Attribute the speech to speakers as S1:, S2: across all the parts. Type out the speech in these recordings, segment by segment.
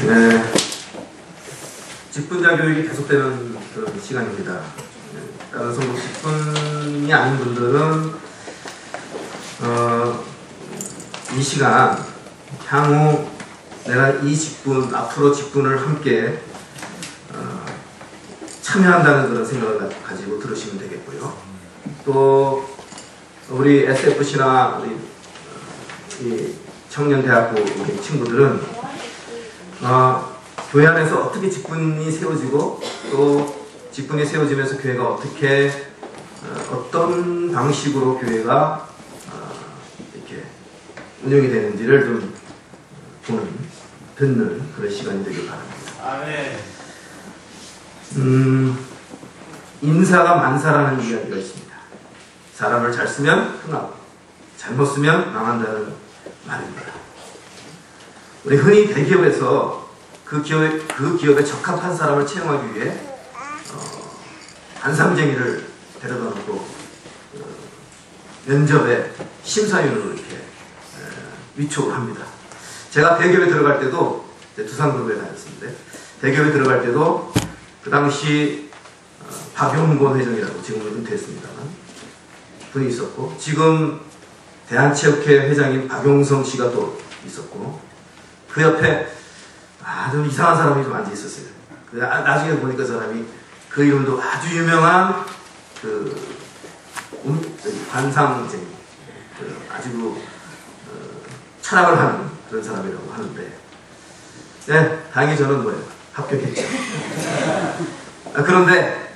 S1: 네, 직분자 교육이 계속되는 그런 시간입니다. 다른 성도 직분이 아닌 분들은 이 시간 향후 내가 이 직분, 앞으로 직분을 함께 참여한다는 그런 생각을 가지고 들으시면 되겠고요. 또 우리 SFC나 우리 이 청년대학부 우리 친구들은 교회 안에서 어떻게 직분이 세워지고 또 직분이 세워지면서 교회가 어떻게 어떤 방식으로 교회가 이렇게 운영이 되는지를 좀 보는, 듣는 그런 시간이 되길 바랍니다. 인사가 만사라는 이야기가 있습니다. 사람을 잘 쓰면 흥하고 잘못 쓰면 망한다는 말입니다. 우리 흔히 대기업에서 그 기업에 적합한 사람을 채용하기 위해 안상쟁이를 데려다 놓고 면접에 심사위원으로 이렇게 위촉을 합니다. 제가 대기업에 들어갈 때도 두산그룹에 다녔었는데 대기업에 들어갈 때도 그 당시 박용곤 회장이라고 지금은 은퇴했습니다만 분이 있었고 지금 대한체육회 회장인 박용성 씨가 또 있었고 그 옆에 아주 이상한 사람이 좀 앉아 있었어요. 나중에 보니까 그 사람이 그 이름도 아주 유명한 관상쟁이 아주 철학을 하는 그런 사람이라고 하는데 네, 다행히 저는 뭐예요? 합격했죠. 그런데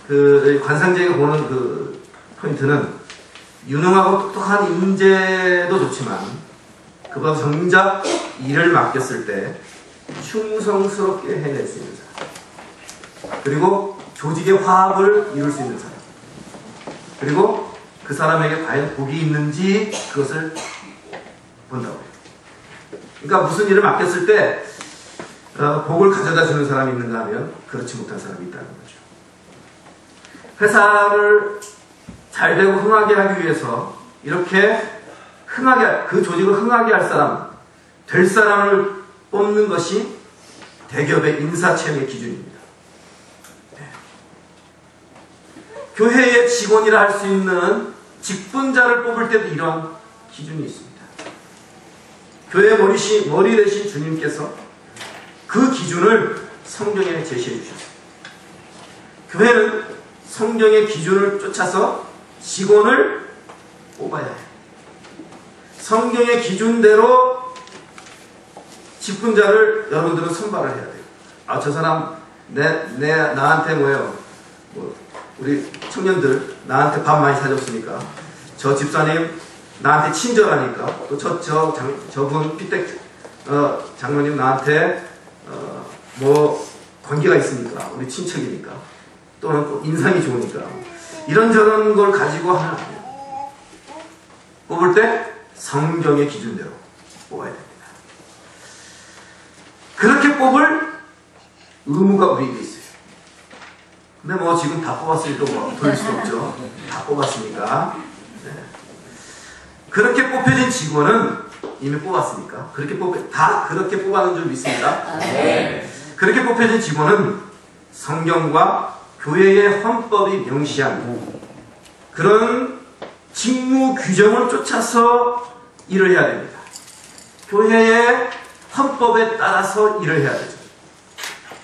S1: 그 관상쟁이가 보는 그 포인트는 유능하고 똑똑한 인재도 좋지만 그보다 정작 일을 맡겼을 때 충성스럽게 해낼 수 있는 사람, 그리고 조직의 화합을 이룰 수 있는 사람, 그리고 그 사람에게 과연 복이 있는지 그것을 본다고 해요. 그러니까 무슨 일을 맡겼을 때 복을 가져다 주는 사람이 있는가 하면 그렇지 못한 사람이 있다는 거죠. 회사를 잘 되고 흥하게 하기 위해서 이렇게 그 조직을 흥하게 할 사람, 될 사람을 뽑는 것이 대기업의 인사채용의 기준입니다. 네. 교회의 직원이라 할 수 있는 직분자를 뽑을 때도 이러한 기준이 있습니다. 교회의 머리 되신 주님께서 그 기준을 성경에 제시해 주셨습니다. 교회는 성경의 기준을 쫓아서 직원을 뽑아야 해요. 성경의 기준대로 직분자를 여러분들은 선발을 해야 돼요. 저 사람 나한테 뭐예요? 우리 청년들 나한테 밥 많이 사줬으니까 저 집사님 나한테 친절하니까 또 저분 피택 장로님 나한테 뭐 관계가 있으니까 우리 친척이니까 또는 또 인상이 좋으니까 이런저런 걸 가지고 뽑을 때 성경의 기준대로 뽑아야 됩니다. 그렇게 뽑을 의무가 우리에게 있어요. 근데 뭐 지금 다 뽑았으니까 뭐 돌릴 수 없죠. 다 뽑았으니까. 네. 그렇게 뽑혀진 직원은 이미 뽑았으니까 다 그렇게 뽑아는 줄 믿습니다. 네. 그렇게 뽑혀진 직원은 성경과 교회의 헌법이 명시한 그런 직무 규정을 쫓아서 일을 해야 됩니다. 교회의 헌법에 따라서 일을 해야 되죠.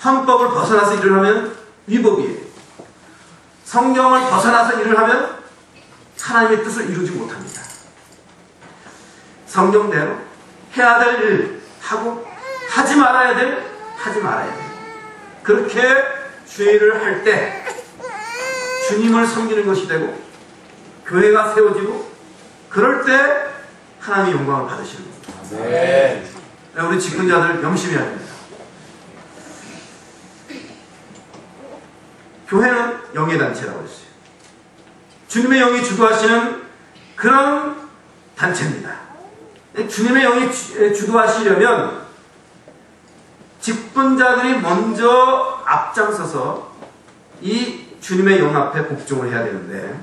S1: 헌법을 벗어나서 일을 하면 위법이에요. 성경을 벗어나서 일을 하면 하나님의 뜻을 이루지 못합니다. 성경대로 해야 될 일 하고 하지 말아야 될 하지 말아야 돼요. 그렇게 죄를 할 때 주님을 섬기는 것이 되고 교회가 세워지고 그럴 때 하나님의 영광을 받으시는 겁니다. 네. 우리 직분자들 명심해야 됩니다. 교회는 영의 단체라고 했어요. 주님의 영이 주도하시는 그런 단체입니다. 주님의 영이 주도하시려면 직분자들이 먼저 앞장서서 이 주님의 영 앞에 복종을 해야 되는데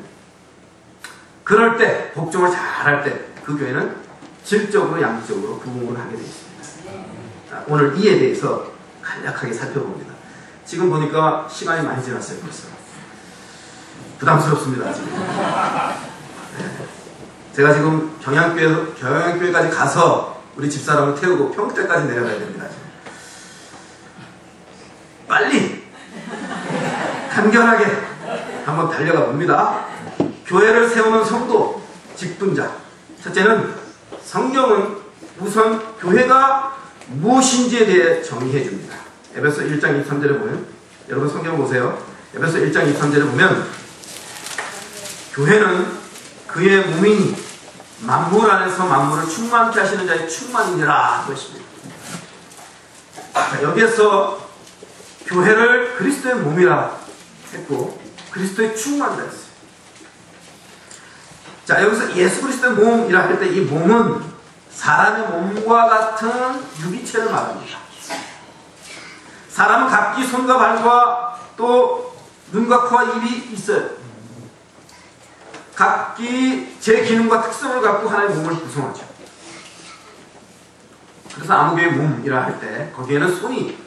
S1: 그럴 때 복종을 잘 할 때 그 교회는 질적으로 양적으로 부흥을 하게 되어 있습니다. 오늘 이에 대해서 간략하게 살펴봅니다. 지금 보니까 시간이 많이 지났어요. 벌써 부담스럽습니다. 지금. 네. 제가 지금 경양교회까지 가서 우리 집사람을 태우고 평택까지 내려가야 됩니다. 지금. 빨리 간결하게 한번 달려가 봅니다. 교회를 세우는 성도, 직분자. 첫째는 성경은 우선 교회가 무엇인지에 대해 정의해 줍니다. 에베소 1장 23절에 보면, 여러분 성경 보세요. 에베소 1장 23절에 보면 교회는 그의 몸이니 만물 안에서 만물을 충만케 하시는 자의 충만이니라 그것입니다. 여기에서 교회를 그리스도의 몸이라 했고 그리스도의 충만이라 했어요. 자, 여기서 예수 그리스도의 몸이라 할 때 이 몸은 사람의 몸과 같은 유기체를 말합니다. 사람은 각기 손과 발과 또 눈과 코와 입이 있어요. 각기 제 기능과 특성을 갖고 하나의 몸을 구성하죠. 그래서 아무개의 몸이라 할 때 거기에는 손이,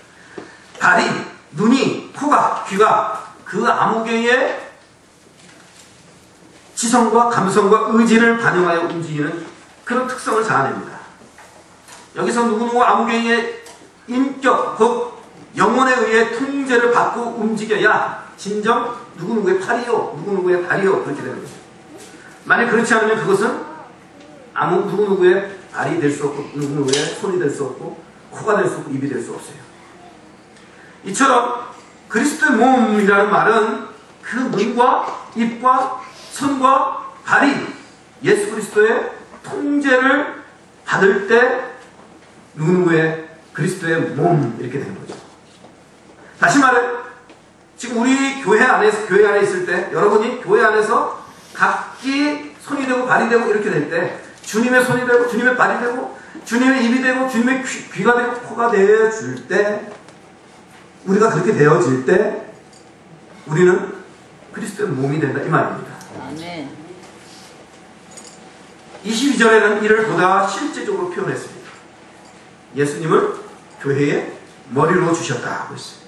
S1: 발이, 눈이, 코가, 귀가 그 아무개의 지성과 감성과 의지를 반영하여 움직이는 그런 특성을 자아냅니다. 여기서 누구누구 아무개의 인격, 곧 영혼에 의해 통제를 받고 움직여야 진정 누구누구의 팔이요, 누구누구의 발이요 그렇게 되는 거죠. 만약 그렇지 않으면 그것은 누구누구의 발이 될 수 없고 누구누구의 손이 될 수 없고 코가 될 수 없고 입이 될 수 없어요. 이처럼 그리스도의 몸이라는 말은 그 눈과 입과 손과 발이 예수 그리스도의 통제를 받을 때 누구누구의 그리스도의 몸 이렇게 되는 거죠. 다시 말해 지금 우리 교회 안에 있을 때 여러분이 교회 안에서 각기 손이 되고 발이 되고 이렇게 될 때 주님의 손이 되고 주님의 발이 되고 주님의 입이 되고 주님의 귀가 되고 코가 되어줄 때 우리가 그렇게 되어질 때 우리는 그리스도의 몸이 된다 이 말입니다.
S2: 아멘.
S1: 22절에는 이를 보다 실제적으로 표현했습니다. 예수님을 교회의 머리로 주셨다 하고 있어요.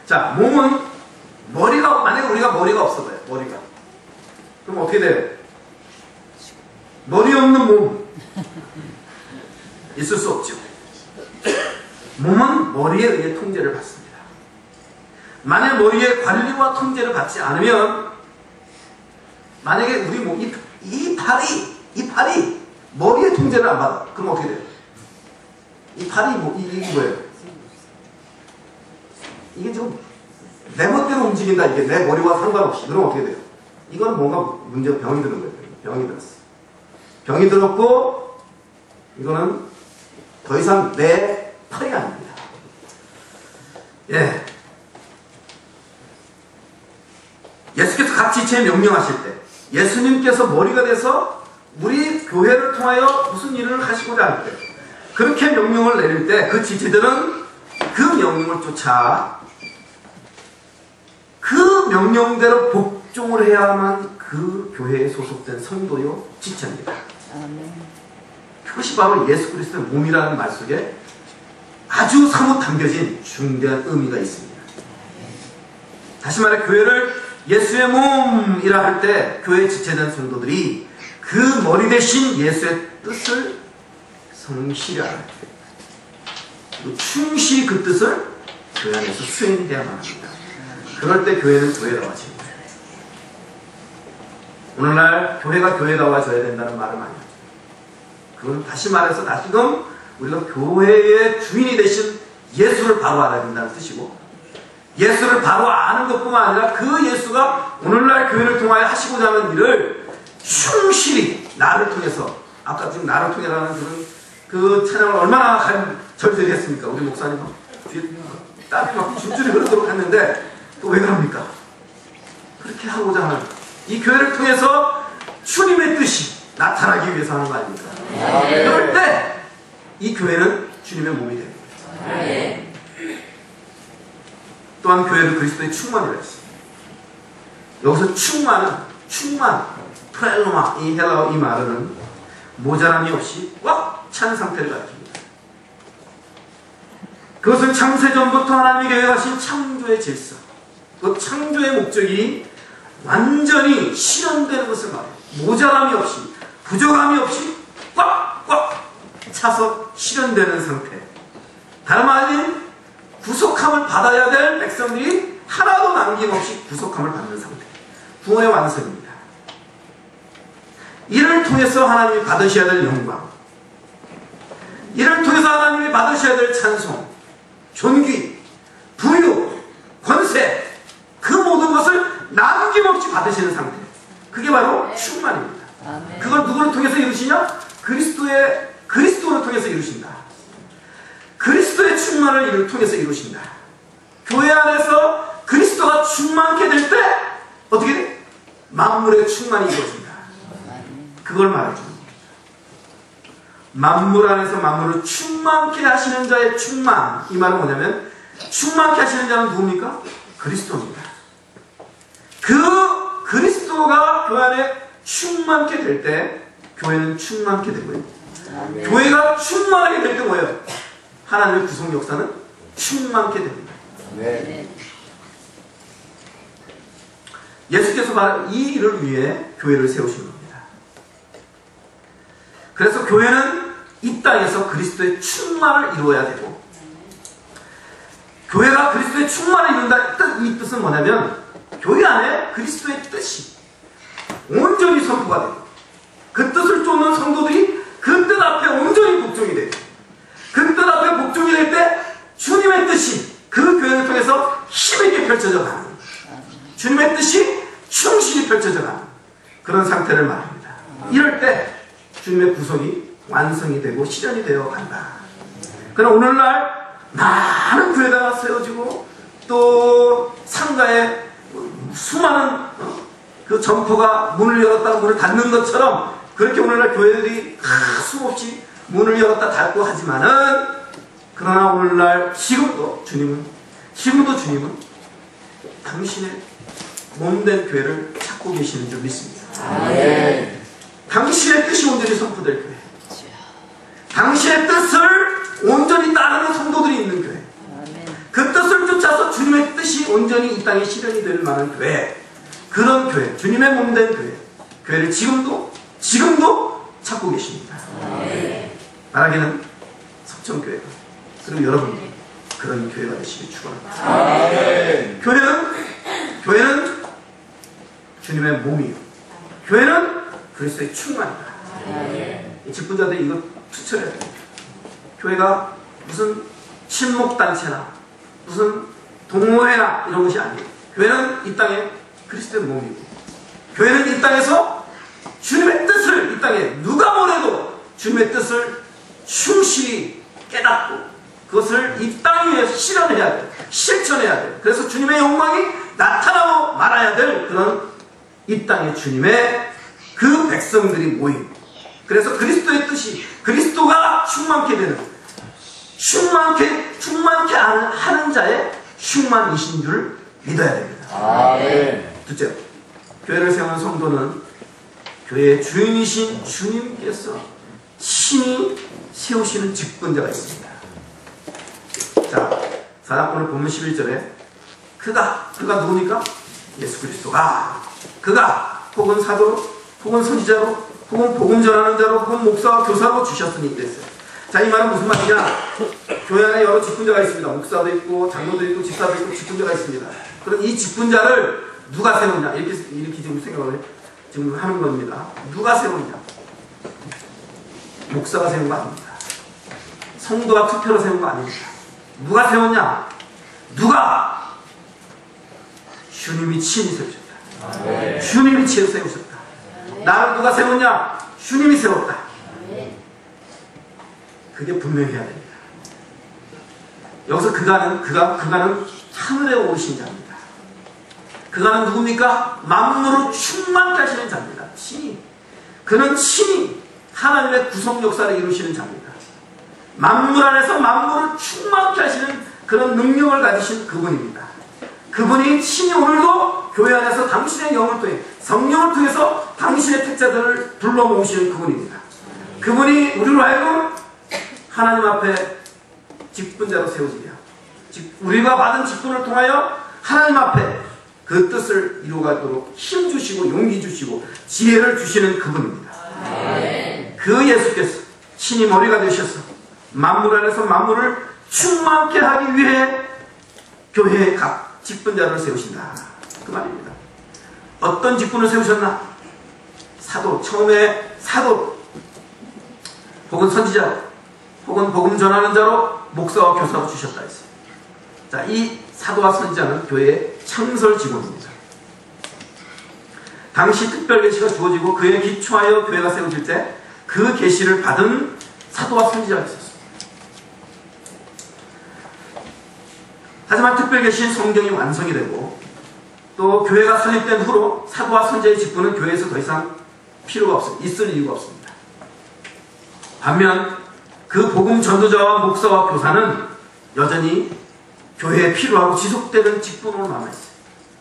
S1: 자, 몸은 머리가, 만약에 우리가 머리가 없어요. 머리가. 그럼 어떻게 돼요? 머리 없는 몸. 있을 수 없죠. 몸은 머리에 의해 통제를 받습니다. 만약 머리의 관리와 통제를 받지 않으면 만약에 우리 몸, 이 팔이 머리의 통제를 안 받아. 그럼 어떻게 돼요? 이 팔이 이게 뭐예요? 이게 좀 내 멋대로 움직인다. 이게 내 머리와 상관없이. 그럼 어떻게 돼요? 이건 뭔가 병이 드는 거예요. 병이 들었어. 병이 들었고 이거는 더 이상 내 팔이 아닙니다. 예. 예수께서 각 지체에 명령하실 때 예수님께서 머리가 돼서 우리 교회를 통하여 무슨 일을 하시고자 할 때 그렇게 명령을 내릴 때 그 지체들은 그 명령을 쫓아 그 명령대로 복종을 해야만 그 교회에 소속된 성도요 지체입니다. 그것이 바로 예수 그리스도의 몸이라는 말 속에 아주 사뭇 담겨진 중대한 의미가 있습니다. 다시 말해 교회를 예수의 몸이라 할 때 교회에 지체된 성도들이 그 머리 대신 예수의 뜻을 성실히 알아야 돼요. 그리고 충실히 그 뜻을 교회 안에서 수행이 되어야만 합니다. 그럴 때 교회는 교회다워집니다. 오늘날 교회가 교회다워져야 된다는 말은 아니죠. 그건 다시 말해서 다시금 우리가 교회의 주인이 되신 예수를 바로 알아야 된다는 뜻이고 예수를 바로 아는 것뿐만 아니라 그 예수가 오늘날 교회를 통하여 하시고자 하는 일을 충실히 나를 통해서 아까 지금 나를 통해라는 그 찬양을 얼마나 절제를 했습니까? 우리 목사님 뒤에 땀이 막 줄줄이 흐르도록 했는데 또 왜 그럽니까? 그렇게 하고자 하는 이 교회를 통해서 주님의 뜻이 나타나기 위해서 하는 거 아닙니까? 그럴 때 이 교회는 주님의 몸이 되는 거예요. 또한 교회를 그리스도의 충만이라 했습니다. 여기서 충만, 프렐로마, 이 헬라어 이 말은 모자람이 없이 꽉 찬 상태를 가리킵니다. 그것은 창세전부터 하나님이 계획하신 창조의 질서, 그 창조의 목적이 완전히 실현되는 것을 말해요. 모자람이 없이, 부족함이 없이 꽉꽉 차서 실현되는 상태. 다른 말은 구속함을 받아야 될 백성들이 하나도 남김없이 구속함을 받는 상태. 구원의 완성입니다. 이를 통해서 하나님이 받으셔야 될 영광, 이를 통해서 하나님이 받으셔야 될 찬송, 존귀, 부유, 권세, 그 모든 것을 남김없이 받으시는 상태. 그게 바로 충만입니다. 그걸 누구를 통해서 이루시냐? 그리스도를 통해서 이루신다. 그리스도의 충만을 통해서 이루신다. 교회 안에서 그리스도가 충만케 될 때 어떻게 돼? 만물의 충만이 이루어진다. 그걸 말해줍니다. 만물 안에서 만물을 충만케 하시는 자의 충만. 이 말은 뭐냐면 충만케 하시는 자는 누굽니까? 그리스도입니다. 그 그리스도가 교회 안에 충만케 될 때 교회는 충만케 되고요. 교회가 충만하게 될 때 뭐예요? 하나님의 구속 역사는 충만케 됩니다. 예수께서 바로 이 일을 위해 교회를 세우신 겁니다. 그래서 교회는 이 땅에서 그리스도의 충만을 이루어야 되고, 교회가 그리스도의 충만을 이룬다. 이 뜻은 뭐냐면 교회 안에 그리스도의 뜻이 온전히 선포가 되고, 그 뜻을 쫓는 성도들이 그 뜻 앞에 온전히 복종이 되고, 그 뜻 앞에 복종이 될 때 주님의 뜻이 그 교회를 통해서 힘있게 펼쳐져 가는, 주님의 뜻이 충실히 펼쳐져 가는 그런 상태를 말합니다. 이럴 때 주님의 구속이 완성이 되고 실현이 되어 간다. 그러나 오늘날 많은 교회가 세워지고 또 상가에 수많은 그 점포가 문을 열었다가 문을 닫는 것처럼 그렇게 오늘날 교회들이 수없이 문을 열었다 닫고 하지만은, 그러나 오늘날 지금도 주님은 당신의 몸된 교회를 찾고 계시는 줄 믿습니다. 당신의 뜻이 온전히 선포될 교회, 당신의 뜻을 온전히 따르는 성도들이 있는 교회, 그 뜻을 쫓아서 주님의 뜻이 온전히 이 땅에 실현이 될 만한 교회, 그런 교회, 주님의 몸된 교회, 교회를 지금도 찾고 계십니다. 바라기는 석천교회가, 그리고 여러분도 그런 교회가 되시길 축원합니다. 교회는 주님의 몸이요, 교회는 그리스도의 충만이다. 이 직분자들이 이거 추천해야 됩니다. 교회가 무슨 친목단체나 무슨 동호회나 이런 것이 아니에요. 교회는 이 땅에 그리스도의 몸이고, 교회는 이 땅에서 주님의 뜻을, 이 땅에 누가 뭐래도 주님의 뜻을 충실히 깨닫고 그것을 이 땅 위에서 실현해야 돼요. 실천해야 돼요. 그래서 주님의 영광이 나타나고 말아야 될 그런 이 땅의 주님의 그 백성들이 모임. 그래서 그리스도의 뜻이, 그리스도가 충만케 되는, 충만케 하는 자의 충만이신 줄 믿어야 됩니다. 둘째, 교회를 세우는 성도는 교회의 주인이신 주님께서 친히 세우시는 직분자가 있습니다. 자, 사도행전 본문 11절에 그가 누굽니까? 예수 그리스도가, 그가 혹은 사도로, 혹은 선지자로, 혹은 복음 전하는 자로, 혹은 목사와 교사로 주셨으니 그랬어요. 자, 이 말은 무슨 말이냐? 교회 안에 여러 직분자가 있습니다. 목사도 있고 장로도 있고 집사도 있고 직분자가 있습니다. 그럼 이 직분자를 누가 세우냐? 이렇게 지금 생각을 지금 하는 겁니다. 누가 세우냐? 목사가 세운 거 아닙니다. 성도가 투표로 세운 거 아닙니다. 누가 세웠냐? 누가? 주님이 친히 세우셨다. 주님이 친히 세우셨다. 나를 누가 세웠냐? 주님이 세웠다. 그게 분명히 해야 됩니다. 여기서 그가는 하늘에 오르신 자입니다. 그가는 누굽니까? 만물을 충만케 하시는 자입니다. 친히. 그는 친히 하나님의 구속 역사를 이루시는 자입니다. 만물 안에서 만물을 충만케 하시는 그런 능력을 가지신 그분입니다. 그분이 친히 오늘도 교회 안에서 당신의 영을 통해, 성령을 통해서 당신의 택자들을 불러 모으시는 그분입니다. 그분이 우리로 하여금 하나님 앞에 직분자로 세워지게 하고, 우리가 받은 직분을 통하여 하나님 앞에 그 뜻을 이루어가도록 힘 주시고 용기 주시고 지혜를 주시는 그분입니다. 그 예수께서 신이 머리가 되셔서 만물 안에서 만물을 충만케 하기 위해 교회의 각 직분자를 세우신다, 그 말입니다. 어떤 직분을 세우셨나? 사도, 처음에 사도 혹은 선지자 혹은 복음 전하는 자로 목사와 교사로 주셨다 했어요. 자, 이 사도와 선지자는 교회의 창설 직원입니다. 당시 특별 계시가 주어지고 그에 기초하여 교회가 세워질 때 그 계시를 받은 사도와 선지자가 있었습니다. 하지만 특별 계시인 성경이 완성이 되고 또 교회가 설립된 후로 사도와 선지자의 직분은 교회에서 더 이상 필요가 없습니다. 있을 이유가 없습니다. 반면 그 복음 전도자와 목사와 교사는 여전히 교회에 필요하고 지속되는 직분으로 남아있어요.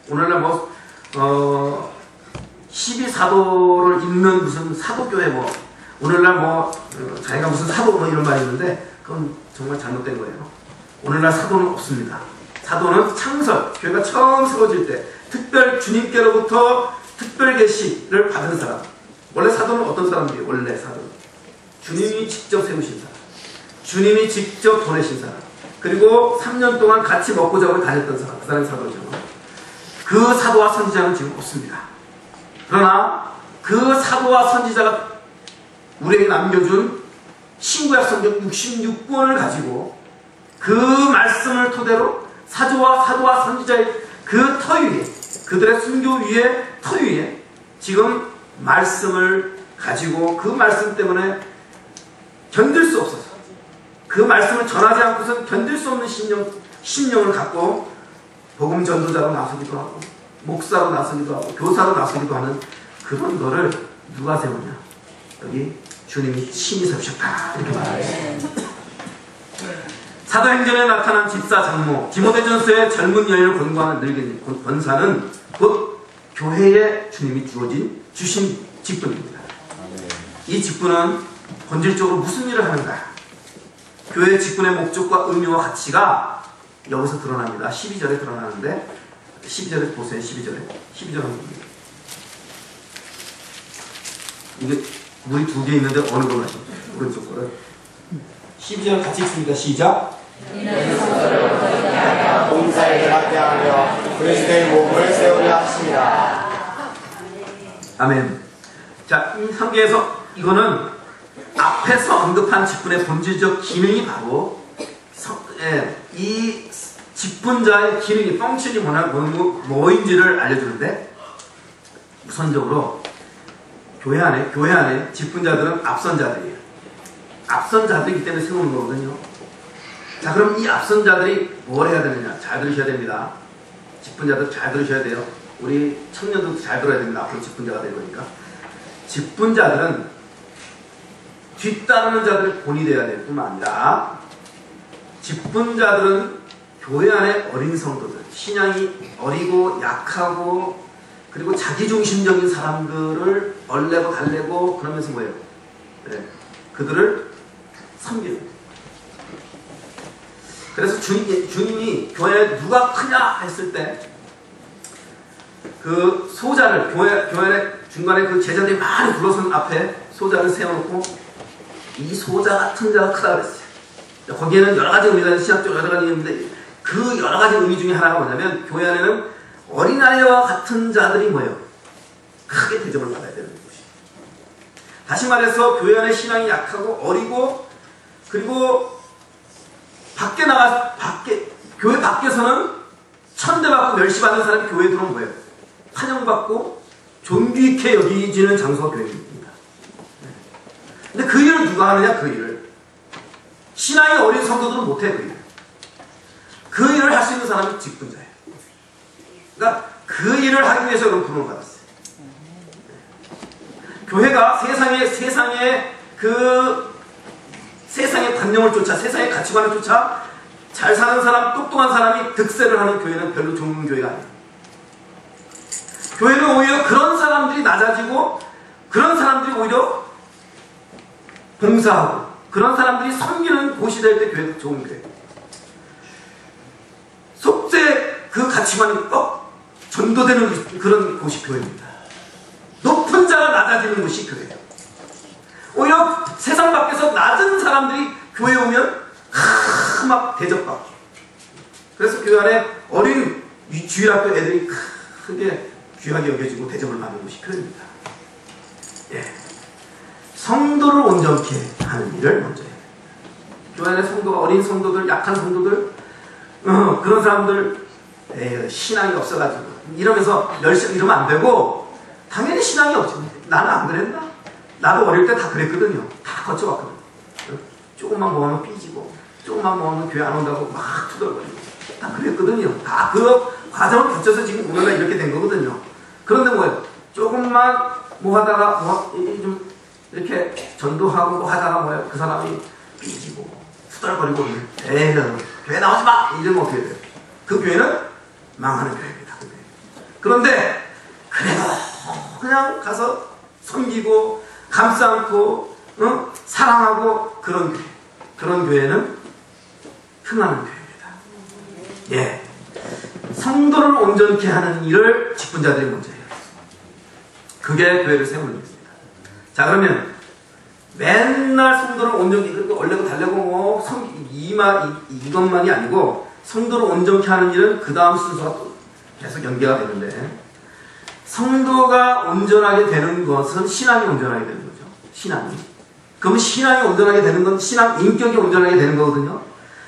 S1: 오늘날 12사도를 잇는 무슨 사도교회 오늘날 자기가 무슨 사도 이런 말이 있는데 그건 정말 잘못된 거예요. 오늘날 사도는 없습니다. 사도는 창설, 교회가 처음 세워질 때 특별 주님께로부터 특별 계시를 받은 사람. 원래 사도는 어떤 사람들이에요? 원래 사도는 주님이 직접 세우신 사람, 주님이 직접 보내신 사람, 그리고 3년 동안 같이 먹고 자고 다녔던 사람, 그 사람이 사도죠. 그 사도와 선지자는 지금 없습니다. 그러나 그 사도와 선지자가 우리에게 남겨준 신구약 성경 66권을 가지고 그 말씀을 토대로 사도와 선지자의 그 터 위에, 그들의 순교 위에 터 위에 지금 말씀을 가지고 그 말씀 때문에 견딜 수 없어서 그 말씀을 전하지 않고선 견딜 수 없는 심령을 갖고 복음 전도자로 나서기도 하고 목사로 나서기도 하고 교사로 나서기도 하는 그런 거를 누가 세우냐? 여기 주님이 친히 세우셨다, 이렇게 말합니다. 사도행전에 나타난 집사 장모 디모데전서의 젊은 여인을 권고하는 늙은 권사는 곧 교회에 주님이 주신 직분입니다. 이 직분은 본질적으로 무슨 일을 하는가? 교회의 직분의 목적과 의미와 가치가 여기서 드러납니다. 12절에 드러나는데 12절에 보세요. 12절 한번 봅니다. 이게 물이 두 개 있는데 어느 걸 하시죠? 오른쪽 거를. 12절 같이 읽습니다. 시작.
S2: 봉사에 합대하며 그리스도의 몸을 세우려 하십니다.
S1: 아멘. 자, 이 성경에서 이거는 앞에서 언급한 직분의 본질적 기능이 바로 이 직분자의 기능이 펑션이 뭐인지를 알려주는데, 우선적으로 교회 안에 직분자들은 앞선자들이에요. 앞선자들이기 때문에 세우는 거거든요. 자, 그럼 이 앞선자들이 뭘 해야 되느냐? 잘 들으셔야 됩니다. 직분자들 잘 들으셔야 돼요. 우리 청년들도 잘 들어야 됩니다. 앞으로 직분자가 될 거니까. 직분자들은 뒤따르는 자들의 본이 되어야 될 뿐만 아니라, 직분자들은 교회 안에 어린 성도들, 신앙이 어리고 약하고 그리고 자기중심적인 사람들을 얼레고 달래고 그러면서 뭐예요? 네, 그들을 섬기는 거예요. 그래서 주님이 교회에 누가 크냐 했을 때 그 소자를 교회 안에 중간에 그 제자들이 많이 불러선 앞에 소자를 세워놓고 이 소자 같은 자가 크다 그랬어요. 거기에는 여러 가지 의미가 있는데, 신학적 여러 가지 의미인데 그 여러 가지 의미 중에 하나가 뭐냐면, 교회 안에는 어린아이와 같은 자들이 뭐예요? 크게 대접을 받아야 되는 것이에요. 다시 말해서 교회 안에 신앙이 약하고 어리고 그리고 교회 밖에서는 천대받고 멸시받는 사람이 교회에 들어오면 뭐예요? 환영받고 존귀 있게 여기지는 장소가 교회입니다. 근데 그 일을 누가 하느냐? 그 일을 신앙이 어린 성도들은 못해. 그 일을 할 수 있는 사람이 직분자예요. 그러니까 그 일을 하기 위해서 그런 부름을 받았어요. 교회가 세상의 관념을 쫓아, 세상의 가치관을 쫓아 잘 사는 사람, 똑똑한 사람이 득세를 하는 교회는 별로 좋은 교회가 아니에요. 교회는 오히려 그런 사람들이 낮아지고 그런 사람들이 오히려 봉사하고 그런 사람들이 섬기는 곳이 될 때 교회가 좋은 교회. 그 가치관이 꼭 전도되는 그런 곳이 교회입니다. 높은 자가 낮아지는 곳이 교회예요. 오히려 세상 밖에서 낮은 사람들이 교회에 오면 막 대접받고, 그래서 교회 안에 어린 주일학교 애들이 크게 귀하게 여겨지고 대접을 받는 곳이 교회입니다. 예. 성도를 온전케 하는 일을 먼저 해요. 교회 안에 성도가, 어린 성도들, 약한 성도들, 그런 사람들 신앙이 없어가지고 이러면서 열심히 이러면 안 되고, 당연히 신앙이 없지. 나는 안 그랬나? 나도 어릴 때 다 그랬거든요. 다 거쳐왔거든요. 조금만 먹으면 삐지고, 조금만 먹으면 교회 안 온다고 막 투덜거리고 다 그랬거든요. 다 그 과정을 거쳐서 지금 오늘날 이렇게 된 거거든요. 그런데 뭐예요? 조금만 뭐 하다가 좀 이렇게 전도하고 뭐 하다가 뭐예요? 그 사람이 삐지고 투덜거리고, 교회 나오지 마! 이러면 어떻게 돼요? 그 교회는 망하는 교회입니다. 그 교회. 그런데 그래도 그냥 가서 섬기고 감싸 안고 사랑하고 그런 교회, 그런 교회는 흥하는 교회입니다. 예, 성도를 온전케 하는 일을 직분자들이 먼저 해요. 그게 교회를 세우는 것입니다. 자, 그러면 맨날 성도를 온전케, 그렇게 얼레고 달래고 뭐 이것만이 아니고 성도를 온전케 하는 일은 그 다음 순서가 또 계속 연계가 되는데, 성도가 온전하게 되는 것은 신앙이 온전하게 되는 거죠. 신앙이. 그럼 신앙이 온전하게 되는 건 신앙 인격이 온전하게 되는 거거든요.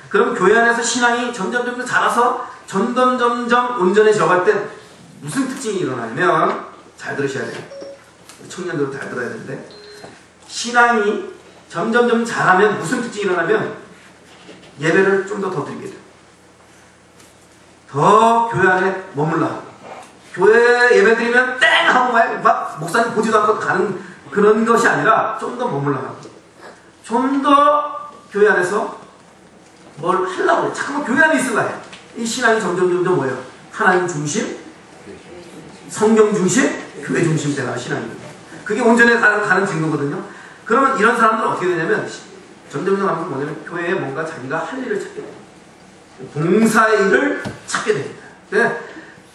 S1: 그럼 교회 안에서 신앙이 점점 자라서 점점 온전해져 갈 때 무슨 특징이 일어나냐면, 잘 들으셔야 돼요. 청년들도 잘 들어야 되는데, 신앙이 점점 자라면 무슨 특징이 일어나면 예배를 좀 더 드리게 돼요. 더 교회 안에 머물러 하고, 교회 예배 드리면 땡! 하고 막 목사님 보지도 않고 가는 그런 것이 아니라 좀 더 머물러 가고, 좀 더 교회 안에서 뭘 하려고 해요. 잠깐만 교회 안에 있으려 해요. 이 신앙이 점점 뭐예요? 하나님 중심, 성경 중심, 교회 중심 되는 신앙입니다. 그게 온전히 가는 증거거든요. 그러면 이런 사람들은 어떻게 되냐면, 점점 하면 뭐냐면 교회에 뭔가 자기가 할 일을 찾게 돼요. 봉사의 일을 찾게 됩니다. 네?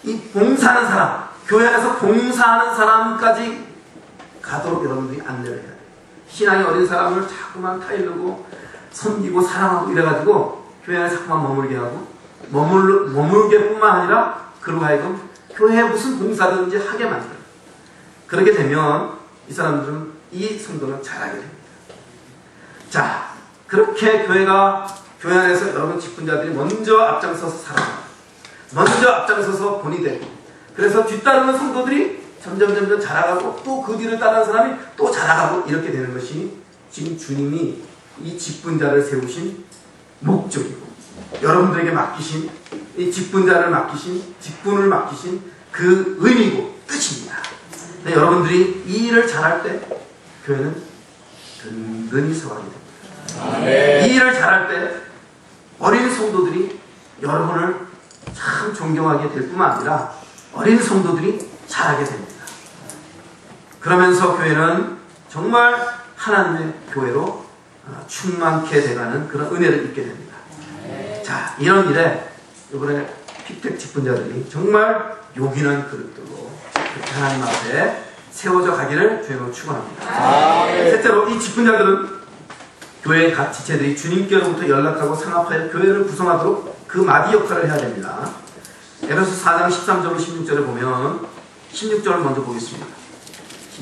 S1: 이 봉사하는 사람, 교회 안에서 봉사하는 사람까지 가도록 여러분들이 안내를 해야 돼요. 신앙이 어린 사람을 자꾸만 타일르고 섬기고 사랑하고 이래가지고 교회 안에 자꾸만 머물게 하고, 머물게 뿐만 아니라 그로 하여금 교회에 무슨 봉사든지 하게 만들어요. 그렇게 되면 이 사람들은, 이 성도는 잘하게 됩니다. 자, 그렇게 교회 안에서 여러분 직분자들이 먼저 앞장서서 살아가요. 먼저 앞장서서 본이 되고, 그래서 뒤따르는 성도들이 점점 자라가고, 또 그 뒤를 따르는 사람이 또 자라가고, 이렇게 되는 것이 지금 주님이 이 직분자를 세우신 목적이고, 여러분들에게 맡기신, 이 직분자를 맡기신, 직분을 맡기신 그 의미고 뜻입니다. 여러분들이 이 일을 잘할 때 교회는 든든히 서가게 됩니다. 이 일을 잘할 때 어린 성도들이 여러분을 참 존경하게 될 뿐만 아니라 어린 성도들이 잘하게 됩니다. 그러면서 교회는 정말 하나님의 교회로 충만케 돼가는 그런 은혜를 입게 됩니다. 자, 이런 일에 이번에 픽텍 직분자들이 정말 요긴한 그릇들로 그렇게 하나님 앞에 세워져 가기를 주님으로 축원합니다. 셋째로, 이 직분자들은 교회의 각 지체들이 주님께로부터 연락하고 상합하여 교회를 구성하도록 그 마디 역할을 해야 됩니다. 에베소서 4장 13절로 16절을 보면, 16절을 먼저 보겠습니다.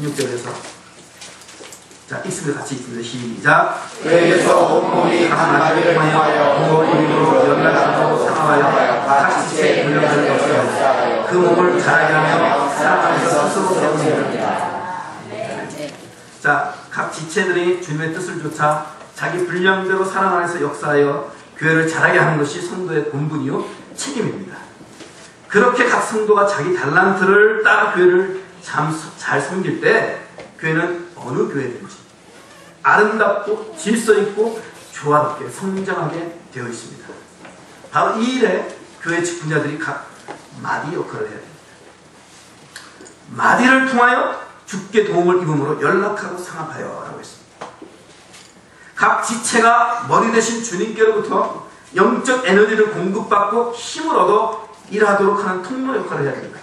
S1: 16절에서 자, 읽습니다. 같이 읽습니다. 시작.
S2: 교회에서 온몸이 한 마디를 통하여
S1: 공동으로 연락하고 상합하여 각 지체의 분량을 역사하여 그 몸을 자라게 하며 사랑하면서 스스로 세우십니다. 자, 각 지체들이 주님의 뜻을 좇아 자기 분량대로 사랑 안에서 역사하여 교회를 자라게 하는 것이 성도의 본분이요 책임입니다. 그렇게 각 성도가 자기 달란트를 따라 교회를 잘 섬길 때 교회는 어느 교회든지 아름답고 질서 있고 조화롭게 성장하게 되어 있습니다. 바로 이 일에 교회 직분자들이 각 마디 역할을 해야 됩니다. 마디를 통하여 주께 도움을 입음으로 연락하고 상합하여 라고 했습니다. 각 지체가 머리 대신 주님께로부터 영적 에너지를 공급받고 힘을 얻어 일하도록 하는 통로 역할을 해야 됩니다.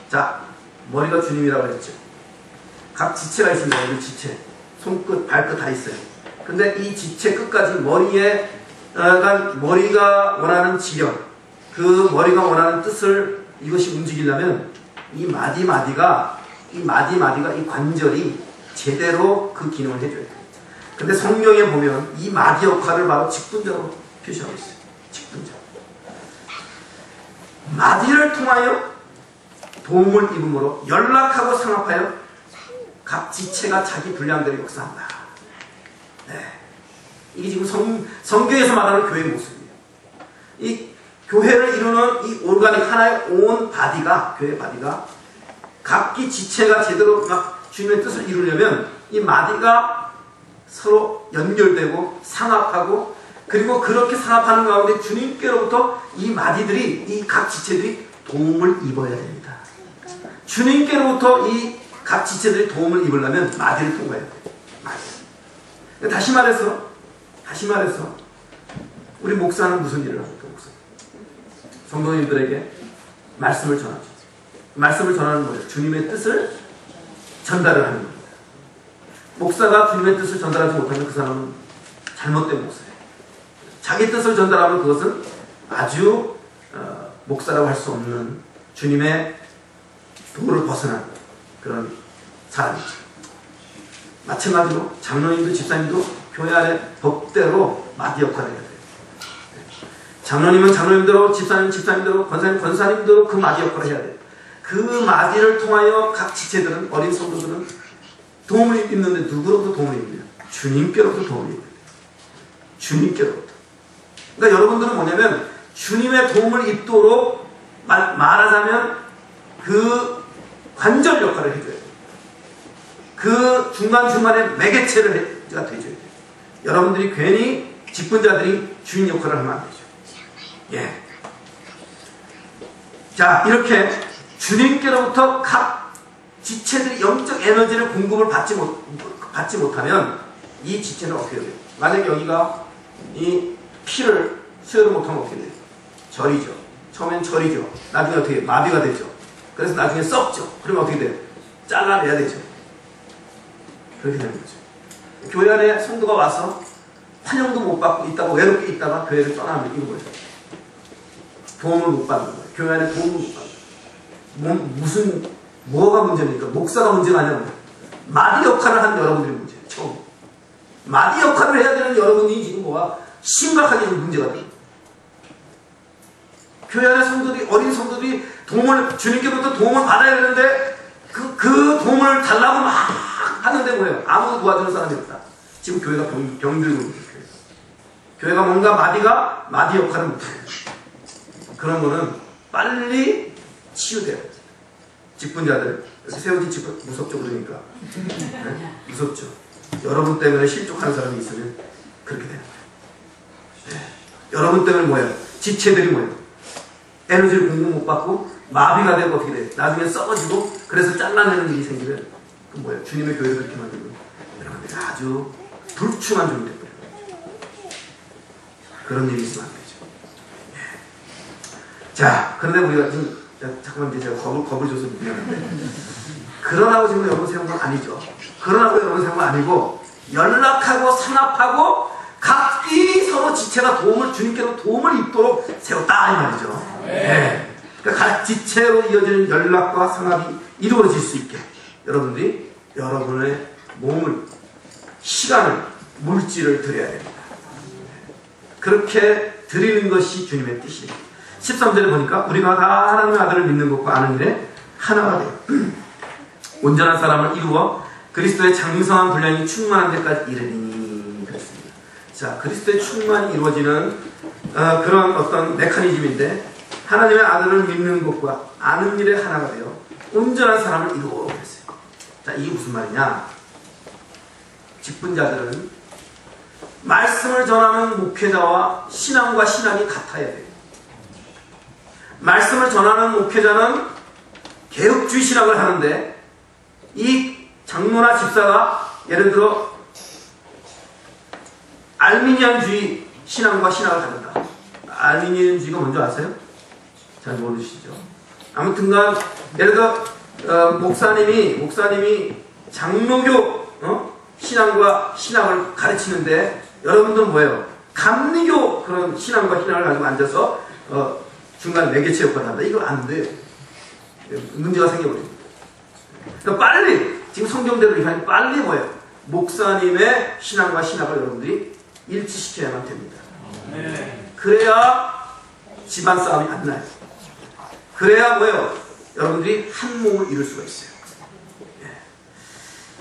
S1: 자, 머리가 주님이라고 했죠. 각 지체가 있습니다. 이 지체. 손끝, 발끝 다 있어요. 근데 이 지체 끝까지 머리가 원하는 지령, 그 머리가 원하는 뜻을 이것이 움직이려면 이 마디마디가 이 관절이 제대로 그 기능을 해줘야 돼요. 근데 성경에 보면 이 마디 역할을 바로 직분자로 표시하고 있어요. 직분자. 마디를 통하여 도움을 입음으로 연락하고 상합하여 각 지체가 자기 분량대로 역사한다. 네. 이게 지금 성경에서 말하는 교회의 모습이에요. 이 교회를 이루는 이 오르가닉 하나의 온 바디가, 교회 바디가 각기 지체가 제대로 막 주님의 뜻을 이루려면 이 마디가 서로 연결되고 상합하고, 그리고 그렇게 상합하는 가운데 주님께로부터 이 마디들이, 이 각 지체들이 도움을 입어야 됩니다. 주님께로부터 이 각 지체들이 도움을 입으려면 마디를 통과해야 돼요. 마디. 다시 말해서 우리 목사는 무슨 일을 합니까? 목사. 성도님들에게 말씀을 전하죠. 말씀을 전하는 거예요. 주님의 뜻을 전달을 하는 겁니다. 목사가 주님의 뜻을 전달하지 못하면 그 사람은 잘못된 목사예요. 자기 뜻을 전달하면 그것은 아주 목사라고 할 수 없는 주님의 도를 벗어난 그런 사람이죠. 마찬가지로 장로님도 집사님도 교회 안에 법대로 마디 역할을 해야 돼요. 장로님은 장로님대로, 집사님은 집사님대로, 권사님은 권사님대로 그 마디 역할을 해야 돼요. 그 마디를 통하여 각 지체들은, 어린 성도들은 도움을 입는데 누구로부터 도움을 입느냐? 주님께로부터 도움을 입어야 돼요. 주님께로부터. 그러니까 여러분들은 뭐냐면 주님의 도움을 입도록 말하자면 그 관절 역할을 해줘야 돼요. 그 중간중간에 매개체가 돼줘야 돼요. 여러분들이 괜히 직분자들이 주인 역할을 하면 안 되죠. 예. 자, 이렇게 주님께로부터 각 지체들이 영적 에너지를 공급을 받지 못하면 이 지체는 어떻게 돼요? 만약에 여기가 이 피를 수혈을 못하면 어떻게 돼요? 절이죠. 처음엔 절이죠. 나중에 어떻게 돼요? 마비가 되죠. 그래서 나중에 썩죠. 그러면 어떻게 돼요? 잘라내야 되죠. 그렇게 되는 거죠. 교회 안에 성도가 와서 환영도 못 받고 있다가 외롭게 있다가 교회를 떠나면 이거 뭐예요? 도움을 못 받는 거예요. 교회 안에 도움을 못 받는 거예요. 뭐가 문제입니까? 목사가 문제가 아니라 마디 역할을 하는 여러분들이 문제예요. 처음. 마디 역할을 해야 되는 여러분이 지금 뭐가 심각하게 문제가 돼요. 교회 안에 성도들이, 어린 성도들이 주님께로부터 도움을 받아야 되는데 그 도움을 달라고 막 하는데 뭐예요? 아무도 도와주는 사람이 없다. 지금 교회가 병들고 있는 거예요. 교회가 뭔가 마디 역할을 못해요. 그런 거는 빨리 치유돼야 돼요. 직분자들, 이렇게 세워진 직분, 무섭죠, 그러니까. 네? 무섭죠. 여러분 때문에 실족하는 사람이 있으면 그렇게 되는 거예요. 네. 여러분 때문에 뭐예요? 지체들이 뭐예요? 에너지를 공급 못 받고 마비가 되고 어떻게 돼요? 나중에 썩어지고 그래서 잘라내는 일이 생기면 그 뭐예요? 주님의 교회를 그렇게 만들고 여러분들이 아주 불충한 종이 되버려요. 그런 일이 있으면 안 되죠. 네. 자, 그런데 우리가 지금 잠깐만 이제 제가 겁을 줘서 미안한데 그러라고 지금 여러분 세운 건 아니죠. 그러라고 여러분 세운 건 아니고 연락하고 상합하고 각기 서로 지체가 주님께로 도움을 입도록 세웠다 이 말이죠. 네. 그러니까 각 지체로 이어지는 연락과 상합이 이루어질 수 있게 여러분들이 여러분의 몸을, 시간을, 물질을 드려야 됩니다. 그렇게 드리는 것이 주님의 뜻이에요. 13절에 보니까 우리가 다 하나님의 아들을 믿는 것과 아는 일에 하나가 돼요. 온전한 사람을 이루어 그리스도의 장성한 분량이 충만한 데까지 이르리니 그렇습니다. 자, 그리스도의 충만이 이루어지는 그런 어떤 메커니즘인데 하나님의 아들을 믿는 것과 아는 일에 하나가 되어 온전한 사람을 이루어 그랬어요. 자, 이게 무슨 말이냐? 직분자들은 말씀을 전하는 목회자와 신앙과 신앙이 같아야 돼요. 말씀을 전하는 목회자는 개혁주의 신학을 하는데 이 장로나 집사가 예를 들어 알미니안주의 신앙과 신학을 가진다. 알미니안주의가 뭔지 아세요? 잘 모르시죠? 아무튼간 예를 들어 목사님이 장로교 신앙과 신학을 가르치는데 여러분들은 뭐예요? 감리교 그런 신앙과 신학을 가지고 앉아서 중간에 매개체 역할을 한다. 이거 안 돼요. 문제가 생겨버립니다. 그러니까 빨리 지금 성경대로 이하니 빨리 뭐예요? 목사님의 신앙과 신학을 여러분들이 일치시켜야만 됩니다. 그래야 집안 싸움이 안 나요. 그래야 뭐예요? 여러분들이 한 몸을 이룰 수가 있어요.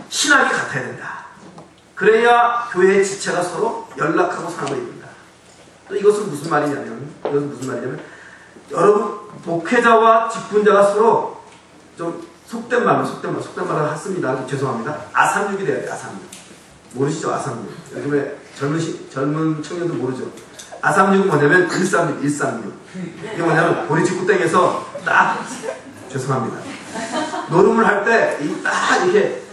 S1: 신학이 같아야 된다. 그래야 교회의 지체가 서로 연락하고 상을 이룬다. 또 이것은 무슨 말이냐면 여러분 목회자와 직분자가 서로 좀 속된 말로 했습니다. 죄송합니다. 아삼육이 돼야 돼요. 아삼육. 모르시죠? 아삼육. 요즘에 젊은 청년들 모르죠? 아삼육은 뭐냐면 136. 이게 뭐냐면 보리직구땡에서 딱 죄송합니다. 노름을 할 때 딱 이렇게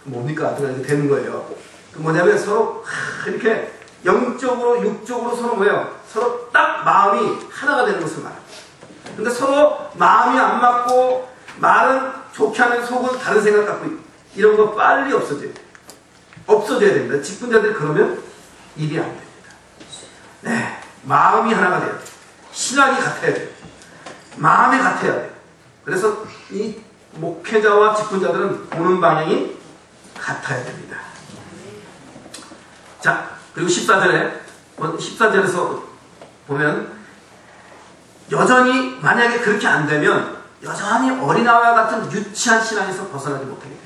S1: 뭡니까? 이렇게 되는 거예요. 그 뭐냐면 서로 이렇게 영적으로 육적으로 서로 뭐예요? 서로 딱 마음이 하나가 되는 것을 말합니다. 근데 서로 마음이 안 맞고 말은 좋게 하면 속은 다른 생각 갖고 이런 거 빨리 없어져야 됩니다. 직분자들이 그러면 일이 안 됩니다. 네, 마음이 하나가 돼야 돼요. 신학이 같아야 돼요. 마음이 같아야 돼요. 그래서 이 목회자와 직분자들은 보는 방향이 같아야 됩니다. 자, 그리고 14절에서 보면 여전히 만약에 그렇게 안 되면 여전히 어린아이와 같은 유치한 신앙에서 벗어나지 못하게 돼요.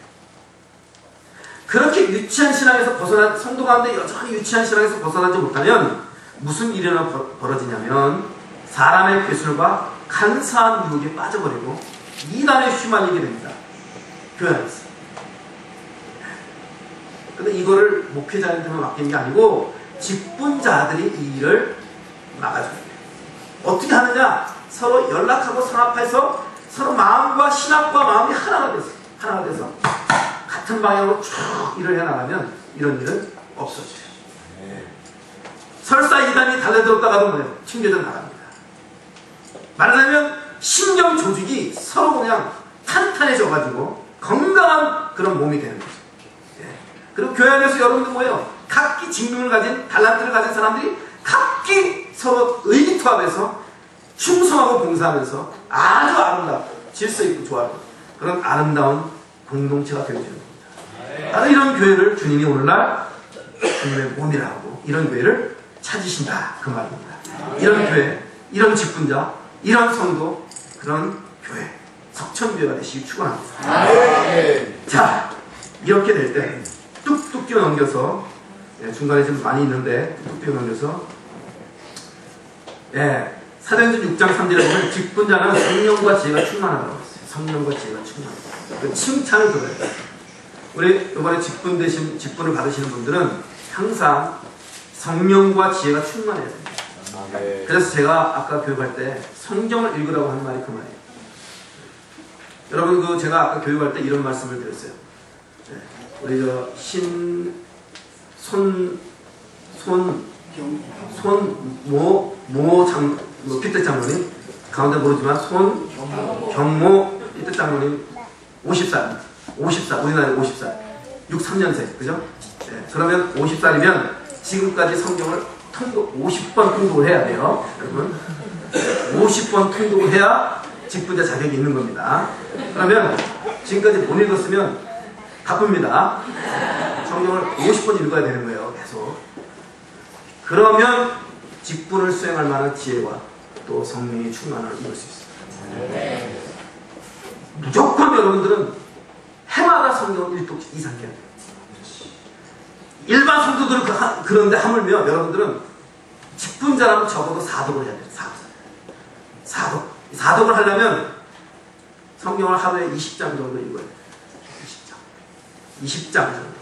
S1: 그렇게 유치한 신앙에서 성도 가운데 여전히 유치한 신앙에서 벗어나지 못하면 무슨 일이 벌어지냐면 사람의 괴술과 간사한 유혹에 빠져버리고 이단에 휘말리게 됩니다. 교회 안에서. 근데 이거를 목회자한테만 맡기는 게 아니고 직분자들이 이 일을 막아줘야 돼요. 어떻게 하느냐? 서로 연락하고 상합해서 서로 마음과 신학과 마음이 하나가 돼서 같은 방향으로 쭉 일을 해나가면 이런 일은 없어져요. 설사 이단이 달려들었다가도 뭐예요? 튕겨져 나갑니다. 말하자면 신경 조직이 서로 그냥 탄탄해져가지고 건강한 그런 몸이 되는 거죠. 그리고 교회 안에서 여러분들 뭐예요? 각기 직능을 가진 달란트를 가진 사람들이 각기 서로 의기투합해서 충성하고 봉사하면서 아주 아름답고 질서 있고 좋아하고 그런 아름다운 공동체가 되어지는 겁니다. 바로 이런 교회를 주님이 오늘날 주님의 몸이라 하고 이런 교회를 찾으신다 그 말입니다. 이런 교회, 이런 직분자, 이런 성도, 그런 교회, 석천교회가 되시기 축원합니다. 자, 이렇게 될 때 뚝뚝 뛰어넘겨서 중간에 좀 많이 있는데 뚝뚝 뛰어넘겨서 사도행전 6장 3절에 보면 직분자는 성령과 지혜가 충만하다고 했어요. 성령과 지혜가 충만하다. 그 칭찬을 들어요. 우리 이번에 직분을 받으시는 분들은 항상 성령과 지혜가 충만해야 됩니다. 그래서 제가 아까 교육할 때 성경을 읽으라고 하는 말이 그 말이에요. 여러분 제가 아까 교육할 때 이런 말씀을 드렸어요. 우리 피태 장로님 가운데 모르지만 경모 피태 장로님 50살 우리나라에 50살 63년생 그죠? 그러면 50살이면 지금까지 성경을 50번 통독을 해야 돼요. 여러분 50번 통독을 해야 직분자 자격이 있는 겁니다. 그러면 지금까지 못 읽었으면 바쁩니다. 성경을 50번 읽어야 되는 거예요. 계속. 그러면 직분을 수행할 만한 지혜와 또 성령의 충만함을 이룰 수 있습니다. 무조건 여러분들은 해마다 성경을 1독 이상 해야 돼요. 일반 성도들은 그런데 하물며 여러분들은 직분자라면 적어도 4독을 해야 돼요. 4독을 하려면 성경을 하루에 20장 정도 읽어야 돼요. 20장 정도.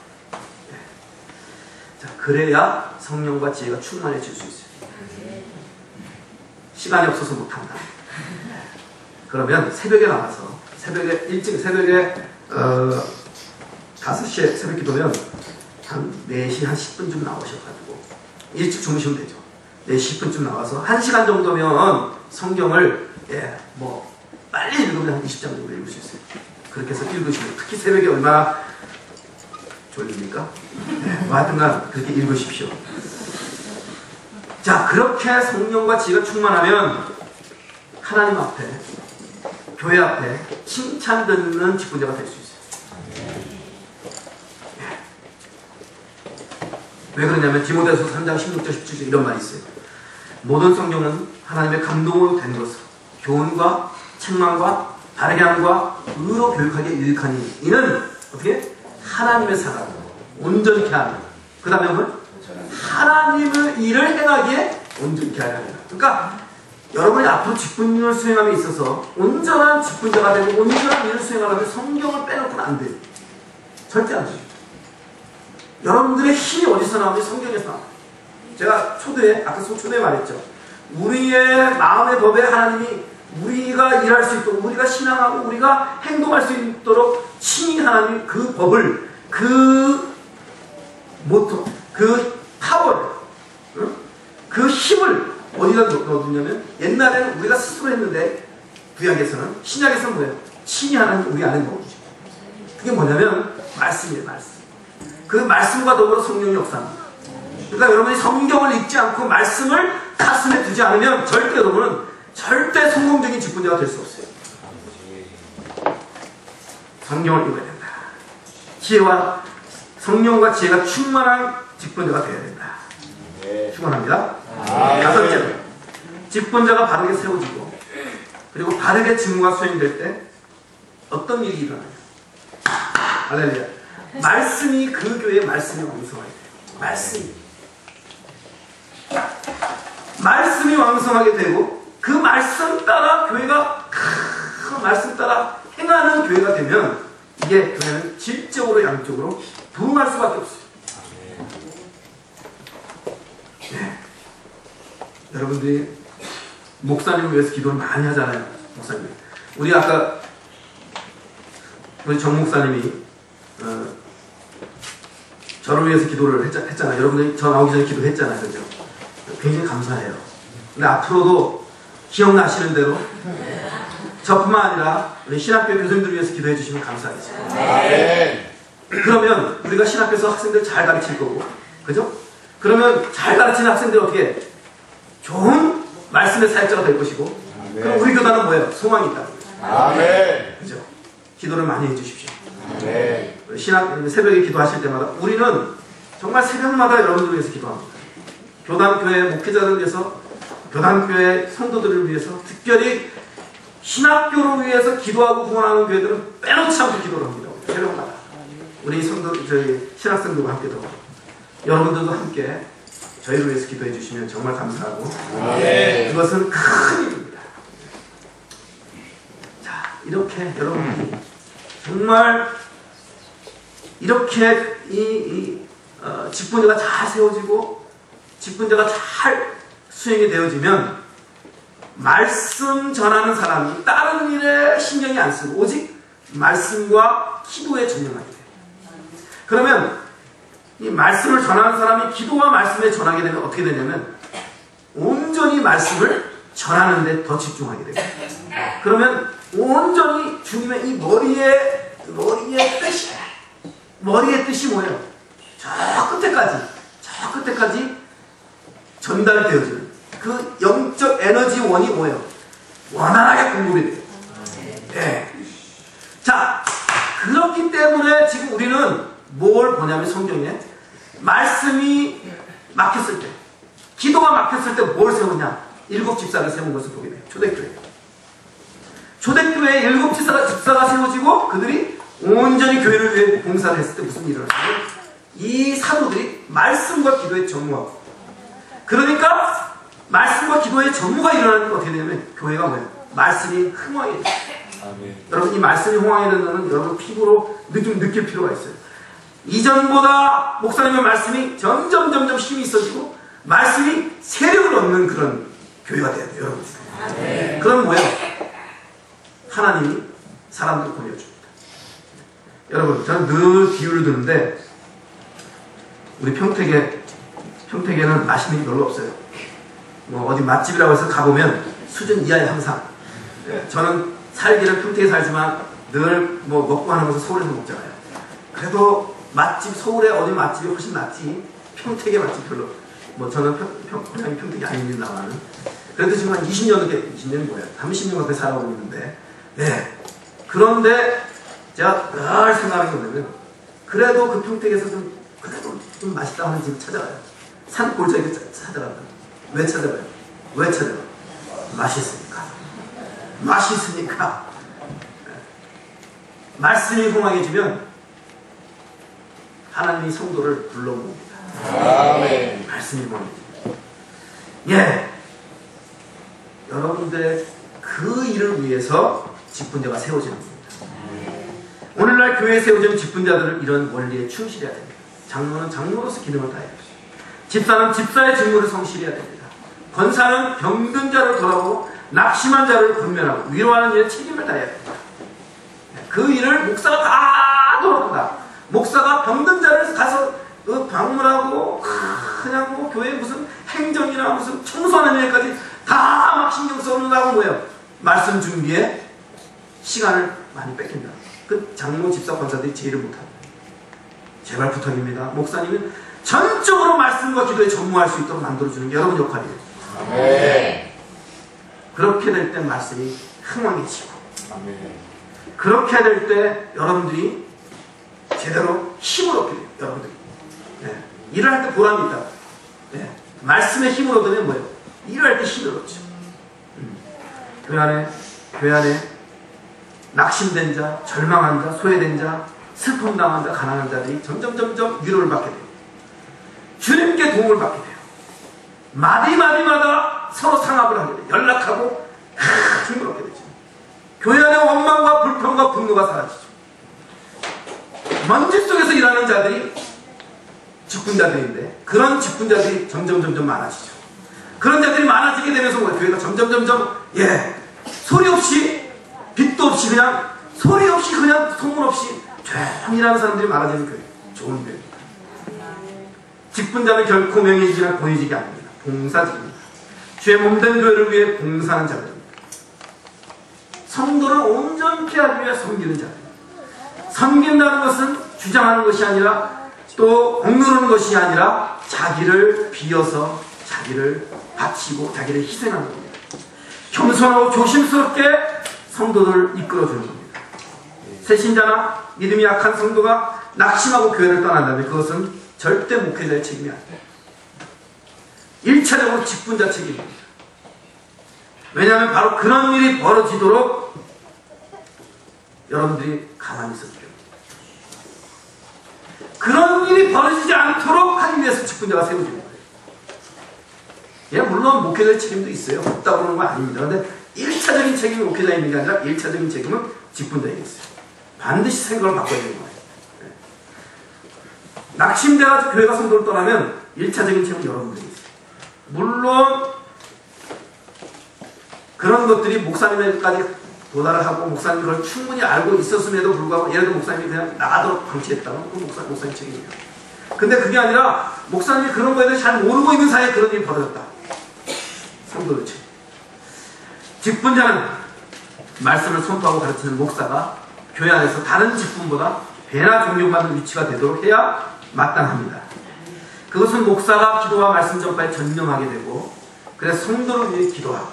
S1: 자, 그래야 성령과 지혜가 충만해질 수 있어요. 시간이 없어서 못한다. 그러면 새벽에 나가서 새벽에 5시에 새벽 기도면 한 4시 한 10분쯤 나오셔가지고 일찍 주무시면 되죠. 4시 10분쯤 나와서 1시간 정도면 성경을 빨리 읽으면 한 20장 정도 읽을 수 있어요. 그렇게 해서 읽으시면, 특히 새벽에 얼마나 졸립니까? 뭐 하여튼간 그렇게 읽으십시오. 자, 그렇게 성령과 지혜가 충만하면 하나님 앞에, 교회 앞에 칭찬 듣는 직분자가 될 수 있어요. 왜 그러냐면 디모데후서 3장 16절 17절 이런 말이 있어요. 모든 성경은 하나님의 감동으로 된 것으로 교훈과 책망과 바르게 함과 의로 교육하게 유익하니 이는 어떻게? 하나님의 사람 온전케 하는, 그 다음에 뭐? 하나님의 일을 행하기에 온전케 하려 합니다. 그러니까 여러분이 앞으로 직분을 수행함에 있어서 온전한 직분자가 되고 온전한 일을 수행하려면 성경을 빼놓고는 안 돼요. 절대 안 돼요. 여러분들의 힘이 어디서 나오는지 성경에서 나와요. 제가 아까 초대에 말했죠. 우리의 마음의 법에 하나님이 우리가 일할 수 있도록, 우리가 신앙하고 우리가 행동할 수 있도록 친히 하나님이 그 법을, 그 모토, 그 파워를, 그 힘을 어디다 넣어두냐면, 옛날에는 우리가 스스로 했는데 구약에서는, 신약에서는 뭐예요? 친히 하나님 우리 안에 넣어주죠. 그게 뭐냐면 말씀이에요. 말씀. 그 말씀과 더불어 성령이 역사합니다. 그러니까 여러분이 성경을 읽지 않고 말씀을 가슴에 두지 않으면 절대 여러분은 절대 성공적인 직분자가 될 수 없어요. 성경을 읽어야 된다. 지혜와 성령과 지혜가 충만한 직분자가 되어야 된다. 충만합니다. 다섯째로, 직분자가 바르게 세워지고 그리고 바르게 직무가 수행될 때 어떤 일이 일어나요? 할렐루야. 말씀이, 그 교회의 말씀이 왕성하게 돼요. 말씀이 왕성하게 되고 그 말씀 따라 교회가 그 말씀 따라 행하는 교회가 되면 이게 교회는 질적으로 양쪽으로 부흥할 수밖에 없어요. 네. 여러분들이 목사님을 위해서 기도를 많이 하잖아요. 목사님. 우리 아까 우리 정 목사님이 저를 위해서 기도를 했잖아요. 여러분들이 저 나오기 전에 기도했잖아요. 그죠? 굉장히 감사해요. 근데 앞으로도 기억나시는 대로 저뿐만 아니라 우리 신학교 교수님들 위해서 기도해 주시면 감사하겠죠. 그러면 우리가 신학교에서 학생들 잘 가르칠 거고, 그죠? 그러면 잘 가르치는 학생들 어떻게 좋은 말씀의 사역자가 될 것이고, 그럼 우리 교단은 뭐예요? 소망이 있다. 아멘. 그죠? 기도를 많이 해주십시오. 네. 새벽에 기도하실 때마다 우리는 정말 새벽마다 여러분들을 위해서 기도합니다. 교단교회 목회자들을 위해서, 교단교회 성도들을 위해서, 특별히 신학교를 위해서 기도하고 후원하는 교회들은 빼놓지 않고 기도를 합니다. 새벽마다 우리 저희 신학생들과 함께도 여러분들도 함께 저희를 위해서 기도해 주시면 정말 감사하고, 그것은 큰 일입니다. 자, 이렇게 여러분들이 정말 이렇게 직분자가 잘 세워지고 직분자가 잘 수행이 되어지면 말씀 전하는 사람이 다른 일에 신경이 안 쓰고 오직 말씀과 기도에 전념하게 돼요. 그러면 이 말씀을 전하는 사람이 기도와 말씀에 전하게 되면 어떻게 되냐면 온전히 말씀을 전하는 데 더 집중하게 돼요. 그러면 온전히 주님의 이 머리의 뜻이 뭐예요? 저 끝에까지 전달되어지는 그 영적 에너지원이 뭐예요? 원활하게 공급이 돼요. 네. 자, 그렇기 때문에 지금 우리는 뭘 보냐면 성경에 말씀이 막혔을 때, 기도가 막혔을 때 뭘 세우냐? 7 집사를 세운 것을 보게 돼요. 초대교회에 7 집사가 세워지고 그들이 온전히 교회를 위해 봉사를 했을 때 무슨 일을 하냐면 이 사도들이 말씀과 기도에 전무하고, 그러니까 말씀과 기도의 전무가 일어나는 게 어떻게 되냐면 교회가 뭐예요? 말씀이 흥황이 돼요. 여러분, 이 말씀이 흥황이 되는 것은 여러분 피부로 좀 느낄 필요가 있어요. 이전보다 목사님의 말씀이 점점 힘이 있어지고 말씀이 세력을 얻는 그런 교회가 돼야 돼요. 여러분. 그럼 뭐예요? 하나님이 사람들을 보내줍니다. 여러분, 저는 늘 비유를 드는데 우리 평택에는 맛있는 게 별로 없어요. 뭐 어디 맛집이라고 해서 가보면 수준 이하에 항상. 저는 살기를 평택에 살지만 늘 뭐 먹고 하는 것은 서울에서 먹잖아요. 그래도 맛집, 서울에 어디 맛집이 훨씬 낫지 평택의 맛집 별로. 뭐 저는 고향이 평택이 아닙니다만 그래도 지금 한 20년 넘게, 20년이 뭐야, 30년 가까이 살아오고 있는데, 네. 그런데 제가 늘 생각하는 게 뭐냐면, 그래도 그 평택에서 그래도 좀 맛있다 하는 집을 찾아가요. 산 골짜기에 찾아간다. 왜 찾아가요? 왜 찾아가요? 맛있으니까. 맛있으니까. 말씀이 공황해지면 하나님이 성도를 불러모읍니다.
S2: 아멘.
S1: 말씀이 공황해집니다. 예. 여러분들의 그 일을 위해서 직분자가 세워지는 겁니다. 오늘날 교회에 세워진 직분자들은 이런 원리에 충실해야 됩니다. 장로는 장로로서 기능을 다해야 됩니다. 집사는 집사의 직무를 성실해야 됩니다. 권사는 병든 자를 돌아보고 낙심한 자를 권면하고 위로하는 일에 책임을 다해야 됩니다. 그 일을 목사가 다 돌아본다. 목사가 병든 자를 가서 방문하고 그냥 뭐 교회 무슨 행정이나 무슨 청소하는 일까지 다 막 신경 써놓는다고 뭐예요? 말씀 준비에 시간을 많이 뺏긴다. 그 장로, 집사, 권사들이 제의를 못합니다. 제발 부탁입니다. 목사님은 전적으로 말씀과 기도에 전무할 수 있도록 만들어주는 게 여러분 역할이에요.
S2: 아멘.
S1: 그렇게 될 때 말씀이 흥황해지고,
S2: 아멘.
S1: 그렇게 될 때 여러분들이 제대로 힘을 얻게 돼요. 여러분들이. 네. 일을 할 때 보람이 있다. 네. 말씀의 힘을 얻으면 뭐예요? 일을 할 때 힘을 얻죠. 교회 안에 낙심된 자, 절망한 자, 소외된 자, 슬픔 당한 자, 가난한 자들이 점점 위로를 받게 돼요. 주님께 도움을 받게 돼요. 마디마디마다 서로 상합을 하게 돼요. 연락하고 힘을 얻게 되죠. 교회 안에 원망과 불평과 분노가 사라지죠. 먼지 속에서 일하는 자들이 직분자들인데 그런 직분자들이 점점 많아지죠. 그런 자들이 많아지게 되면서 교회가 점점 소리 없이, 빛도 없이, 그냥 소리 없이, 그냥 소문 없이 조용히 일하는 사람들이 많아지는 교회. 좋은 교회입니다. 직분자는 결코 명예직이나 권위직이 아닙니다. 봉사직입니다. 주의 몸된 교회를 위해 봉사하는 자들입니다. 성도를 온전케 하기 위해 섬기는 자들입니다. 섬긴다는 것은 주장하는 것이 아니라 또 억누르는 것이 아니라 자기를 비워서 자기를 바치고 자기를 희생하는 겁니다. 겸손하고 조심스럽게 성도들을 이끌어주는 겁니다. 새신자나 믿음이 약한 성도가 낙심하고 교회를 떠난다면 그것은 절대 목회자의 책임이 아닙니다. 1차적으로 직분자 책임입니다. 왜냐하면 바로 그런 일이 벌어지도록 여러분들이 가만히 있어야 돼요. 그런 일이 벌어지지 않도록 하기 위해서 직분자가 세워지는 거예요. 예, 물론 목회자의 책임도 있어요. 없다고 그러는 건 아닙니다. 그런데 1차적인 책임이 목회자에 있는 게 아니라 1차적인 책임은 직분자에게 있어요. 반드시 생각을 바꿔야 되는 거예요. 네. 낙심돼가지고 교회가 성도를 떠나면 1차적인 책임은 여러분들이 있어요. 물론 그런 것들이 목사님에게까지 도달을 하고 목사님이 그걸 충분히 알고 있었음에도 불구하고 예를 들어 목사님이 그냥 나가도록 방치했다면 그 목사님 책임이에요. 근데 그게 아니라 목사님이 그런 거에 대해 잘 모르고 있는 사이에 그런 일이 벌어졌다. 성도들 책임. 직분자는 말씀을 선포하고 가르치는 목사가 교회 안에서 다른 직분보다 배나 존경받는 위치가 되도록 해야 마땅합니다. 그것은 목사가 기도와 말씀 전파에 전념하게 되고 그래서 성도를 위해 기도하고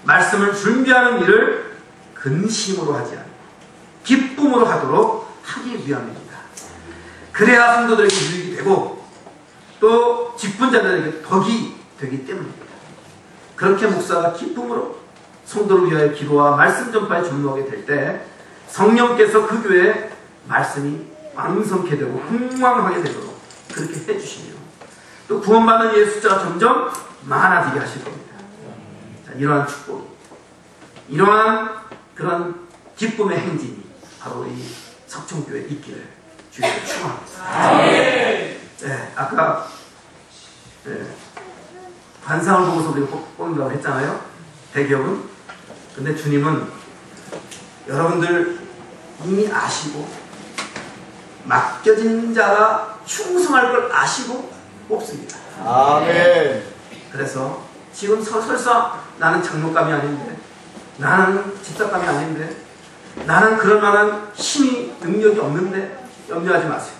S1: 말씀을 준비하는 일을 근심으로 하지 않고 기쁨으로 하도록 하기 위함입니다. 그래야 성도들에게 유익이 되고 또 직분자들에게 덕이 되기 때문입니다. 그렇게 목사가 기쁨으로 성도를 위하여 기도와 말씀 전파에 전무하게 될 때 성령께서 그 교회에 말씀이 왕성케 되고 흥왕하게 되도록 그렇게 해주시며 또 구원받는 이의 숫자가 점점 많아지게 하실 겁니다. 자, 이러한 축복, 이러한 그런 기쁨의 행진이 바로 이 석천교회에 있기를 주님께 축원합니다. 네, 아까 관상을 보고서 우리가 뽑는다고 했잖아요. 대기업은. 근데 주님은 여러분들 이미 아시고 맡겨진 자가 충성할 걸 아시고 뽑습니다.
S2: 아멘.
S1: 그래서 지금 설사 나는 장로감이 아닌데, 나는 집사감이 아닌데, 나는 그럴 만한 힘이, 능력이 없는데 염려하지 마세요.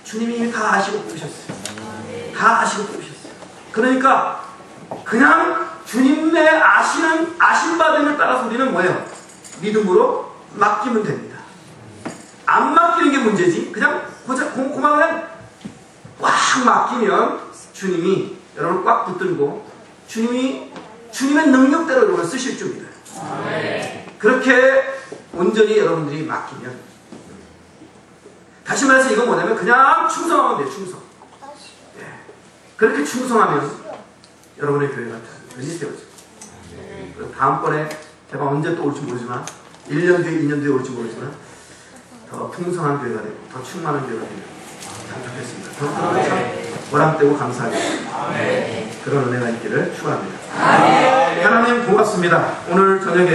S1: 주님이 이미 다 아시고 부르셨어요. 다 아시고 부르셨어요. 그러니까 그냥 주님의 아신 바됨을 따라서 우리는 뭐예요? 믿음으로 맡기면 됩니다. 안 맡기는 게 문제지. 그냥 그만 꽉 맡기면 주님이 여러분을 꽉 붙들고 주님의 능력대로 여러분을 쓰실 줄 믿어요. 그렇게 온전히 여러분들이 맡기면, 다시 말해서 이건 뭐냐면 그냥 충성하면 돼요. 충성. 예. 그렇게 충성하면 여러분의 교회가 왠지 되어져. 다음번에 제가 언제 또 올지 모르지만 1년 뒤에 2년 뒤에 올지 모르지만 더 풍성한 교회가 되고 더 충만한 교회가 되면 참 좋겠습니다. 더 참 보람되고 감사하게 그런 은혜가 있기를 축원합니다. 하나님 고맙습니다. 오늘 저녁에